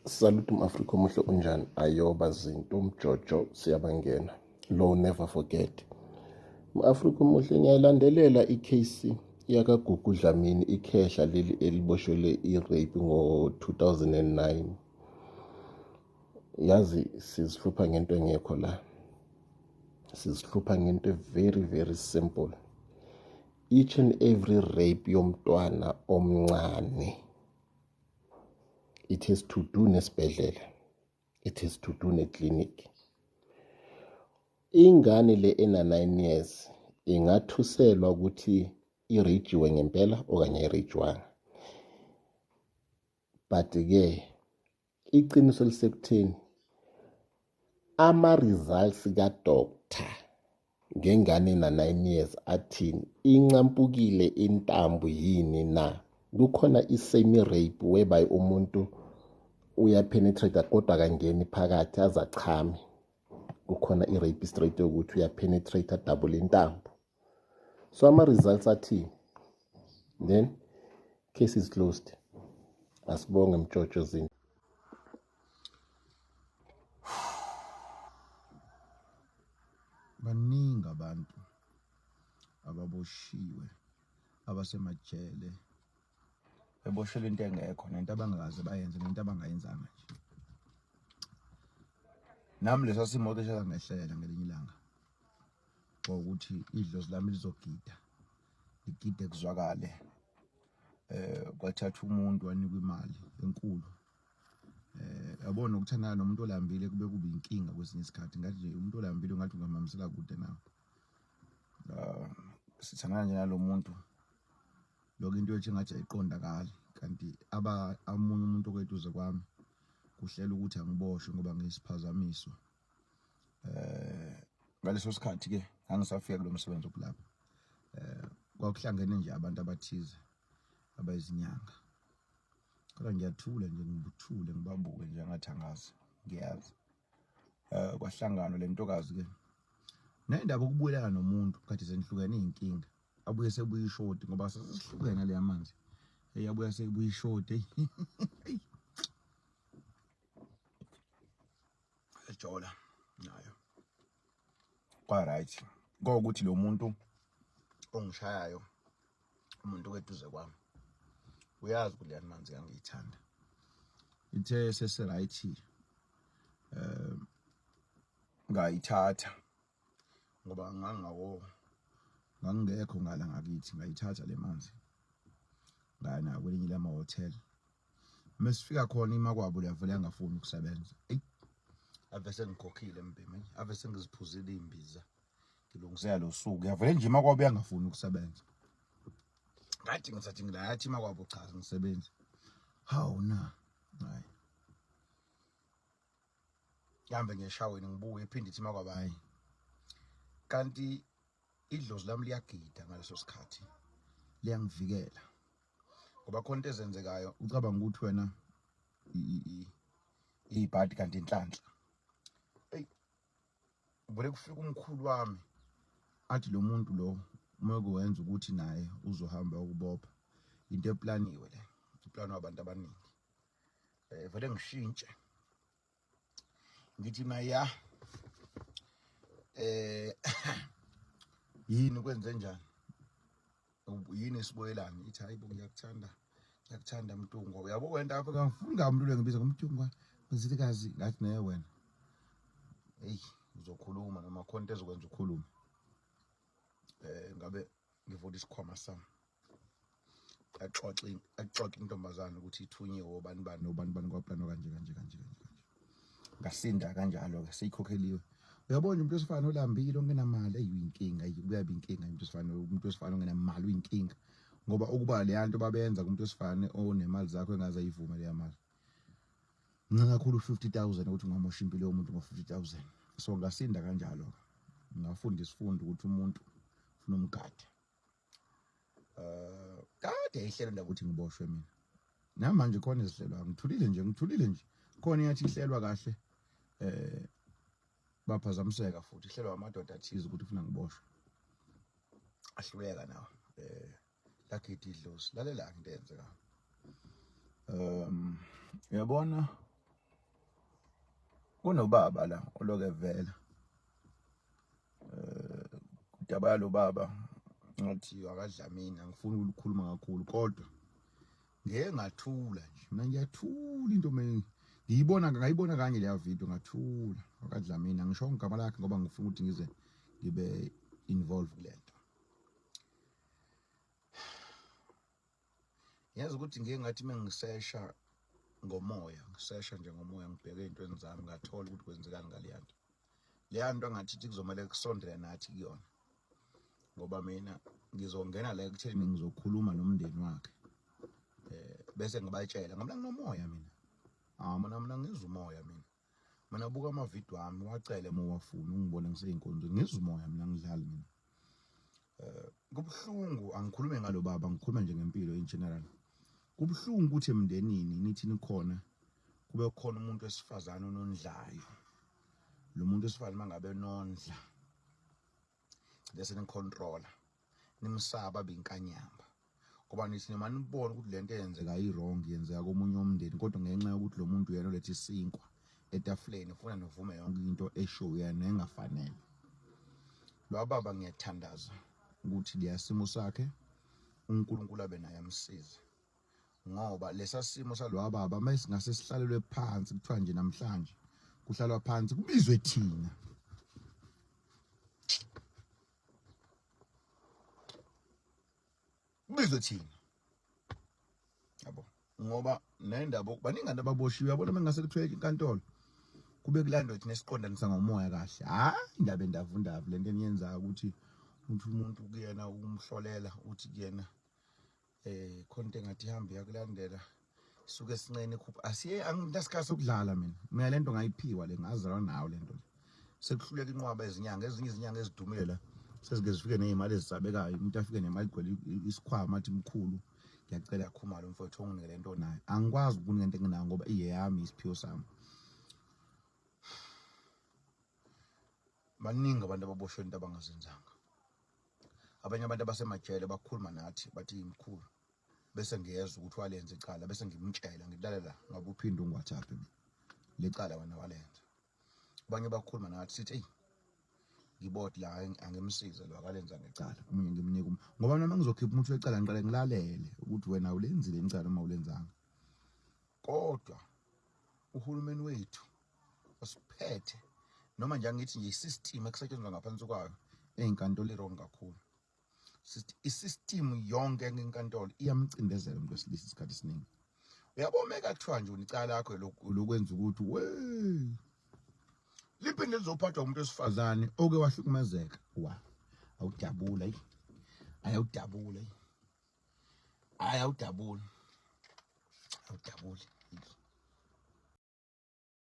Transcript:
Salute Afrika omuhle unjani ayoba zinto umjojo siyabangena low never forget Afrika omuhle ngiyayilandelela iCase yakaGugu Dlamini ikhehla leli eliboshwele irape ngo-2009 yazi sizihlupha ngento engekho la sizihlupha ngento very simple each and every rape yomntwana omncane it has to do nesibhedlela it has to do neclinic ingane le ena 9 years ingathuselwa ukuthi irajiwe ngempela okanye irajiwanga but ke iqiniso lisekutheni ama results ka doctor ngengane ena 9 years athini incampukile intambo yini na kukhona isemi rape whereby umuntu uyapenetrate kodwa akangeni phakathi azachame kukhona irape straight ukuthi uyapenetrate double intambo so ama results athi then case is closed asibonge mjojo zini baningi abantu ababoshiwe abasemajele beboshelwe into engekho nento abangaze bayenze nento abangayenzanga nje nami lesa simoto esingehlela ngelinye ilanga ukuthi idlozi lami lizogida igide kuzwakale kwathatha umuntu wanikwa imali enkulu yabona ukuthandana nomuntu olambile kube kuba inkinga kwesinye isikhathi ngathi nje umuntu olambile ungathi ungamamsela kude nawe sithandana nje nalomuntu lokho into ethi ngathi ayiqondakali kanti amunye umuntu okweduze kwami kuhlela ukuthi angiboshwe ngoba ngisiphazamiso ngaleso sikhathi ke angisafika kulo msebenzi okulapha kwakuhlangene nje abantu abathize abayizinyanga kodwa ngiyathula nje ngibuthule ngibabuke nje angathangazi ngiyazi kwahlangana le ntokazi ke nendaba ukubuyelana nomuntu khathi senihlukene izinkinga abuye sebuye ishoti ngoba sesihlukene le amanzi eyabuya sebuye ishoti ejola nayo kwa right ngokuthi lo muntu ongishayayo umuntu weduze kwami uyazi ukuthi leyamanzi ngiyithanda ithe sese right ngayithatha ngoba ngangekho ngala ngakithi ngayithatha le manzi ngana kwelinye lama hotel mesifika khona imakwabo leyavela yangafuni ukusebenza ave sengikhokhile mbeme ave sengiziphuzile imbiza ngilungisela lo suku yavela nje imakwabo yangafuni ukusebenza ngathi ngisathi ngilayathi imakwabo cha ngisebenza hawu na hayi ngihambe ngeshaweni ngibuye iphinde ithi imakwabo hayi kanti idlozi lami liyagida ngaleso sikhathi liyangivikela ngoba khona into ezenzekayo ucabanga ukuthi wena ibhadi kanti inhlanhla vele kufika umkhulu wami athi lo muntu lo uma kuwenza ukuthi naye uzohamba ukubopha into eplaniwe le iplani wabantu abaningi vele ngishintshe ngithi maya yini kwenze njani yini siboyelana ithi hayibo ngiyakuthanda mtungo uyabo wena apha ngifuni ngamlule ngibiza ngomtungo ngizilikazi ngathi naye wena hey uzokhuluma noma khona into ezokwenza ukukhuluma ngabe ngivuda isikhwama sami axoxe intombazana ukuthi ithunyiwe obani kwaplano kanje ngasinda kanjalo ke seyikhokheliwe uyabona umuntu osifana olambile ongenamali ayinkinga kuyabe inkinga umuntu osifana ongenamali uyinkinga ngoba ukuba le yanto babenza kumuntu osifane onemali zakho engaze ayivuma le mali ncane kakhulu 50,000 ukuthi ngamosha impilo yomuntu ngo50,000 so ngasinda kanjalo ngafunda isifundo ukuthi umuntu ufuna umgade kade ihlelo ndaba ukuthi ngiboshwe mina namanje khona izihlelwa ngithulile nje khona yathi ihlelwa kahle baphazamiseka futhi ihlelwa amadoda athize ukuthi ufuna ngiboshwe ahluleka nawo lakhithi idlozi lalela into eyenzeka uyabona kunobaba la oloke vela udaba lo baba ngathi akadlamini angifuni ukukhuluma kakhulu kodwa ngeke ngathula nje mina ngiyathula into ngiyibona kanye leya video ngathula akadlamini angisho igama lakhe ngoba ngifuna ukuthi ngize ngibe involved kulento yazi ukuthi ngeke ngathi mengisesha ngomoya ngisesha nje ngomoya ngibheke into zami ngathola ukuthi kwenzekani ngaleyanto leyanto angathi kuzomela kusondela nathi kuyona ngoba mina ngizongena la ekutheni ngizokhuluma nomndeni wakhe bese ngibatshela ngomla nginomoya mina mina ngizwa umoya mina buka amavideo ami wacele mowafuna ungibone ngiseyinkonzo ngizwa umoya mina ngidlali mina kubhlungu angikhulume ngalo baba ngikhuluma nje ngempilo in general kubhlungu ukuthi emndenini nithi nikhona kube khona umuntu wesifazana onondlayo lo muntu wesifazana mangabe nondla bese nicontrola nimsaba binkanyamba ngoba nithi noma nibona ukuthi lento eyenzeka ayirong yenzeka komunye umndeni kodwa ngenxa yokuthi lo muntu yena lethi isinkwa etafuleni ufuna novume yonke into eshow yena engafanele lo baba ngiyathandaza ukuthi liyasimo sakhe uNkulunkulu abe naye amsize ngoba lesa simo salo baba mayisingase sihlalelwe phansi kuthiwa nje namhlanje kuhlalwa phansi kubizwe thina kubizwe thina yabo ngoba nendaba baningi abantu ababoshiwe yabona mengase kuthiwe inkantolo kube kulandwe thina esiqondanisa ngomoya kahle indaba endavundavu lento eniyenzayo ukuthi umuntu kuyena umhlolela uthi kuyena khona into engathi ihambe yakulandela suke sincane khupha asiye anginasikhathi sokudlala mina lento ngayiphiwa le ngazalwa nayo lento le sekuhluleka inqwaba ezinyanga ezinye izinyanga ezidumile la sezike zifike nezimali ezisabekayo umuntu afike nemali igcwele isikhwama athi mkhulu ngiyacela khumalo mfowethu onginike lento nayo angikwazi ukunika into enginayo ngoba iyeyami isiphiwo sami baningi abantu ababoshwe into abangazenzanga abanye abantu abasemajele bakhuluma nathi bathi imkhulu bese ngiyezwa ukuthi walenza icala bese ngimtshela ngilalela ngabe uphinde ungwathape lecala wena walenza abanye bakhuluma nathi sithi ngiboti la angimsize lo akalenza ngecala umunye ngimnika ngoba noma ngizokhipha umuntu wecala ngiqale ngilalele ukuthi wena ulenzile icala uma ulenzanga kodwa uhulumeni wethu osiphethe noma nje angithi nje isystem ekusetshenzwa ngaphansi kwayo ezinkantolo irong kakhulu isystem yonke enkantolo iyamcindezela umuntu wesilisa isikhathi esiningi uyabomeka kuthiwa nje unicala lakho lokwenza ukuthi liphinde lizophathwa umuntu wesifazane oke wahlukumezeka awudabula ayawudabula